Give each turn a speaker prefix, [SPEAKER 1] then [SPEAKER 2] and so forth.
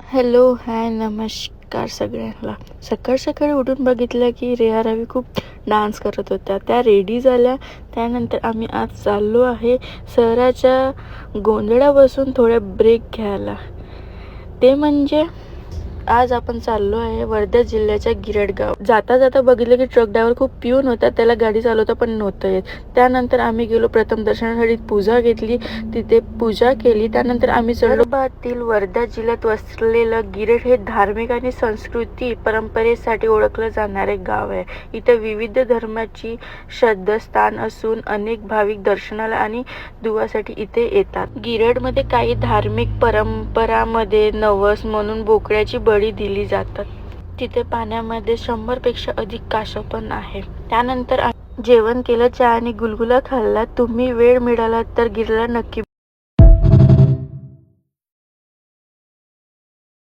[SPEAKER 1] Hello, हाय, नमस्कार सगळ्यांना. सकाळ सकाळी उठून बघितलं की रेया रवी खूप डान्स करत होत्या. त्या रेडी झाल्या. त्यानंतर आम्ही आज चाललो आहे शहराच्या गोंधळापासून थोडा ब्रेक घ्यायला. ते म्हणजे आज आपण चाललो आहे वर्धा जिल्ह्याच्या गिरडगाव. जाता जाता बघितलं की ट्रक ड्रायव्हर खूप पिऊन होता. त्याला गाडी चालवता पण नव्हतं येत. त्यानंतर आम्ही गेलो प्रथम दर्शनासाठी, पूजा घेतली, तिथे पूजा केली. त्यानंतर आम्ही विदर्भातील वर्धा जिल्ह्यात वसलेलं गिरड हे धार्मिक आणि संस्कृती परंपरेसाठी ओळखलं जाणारे गाव आहे. इथे विविध धर्माची श्रद्धास्थान असून अनेक भाविक दर्शनाला आणि दुवासाठी इथे येतात. गिरडमध्ये काही धार्मिक परंपरामध्ये नवस म्हणून बोकड्याची बळी दिली जातात. तिथे पाण्यामध्ये 100 पेक्षा अधिक कासव पण आहे. त्यानंतर जेवण केलं, चहा आणि गुलगुला खाल्ला. तुम्ही वेळ मिळाला तर गिरला नक्की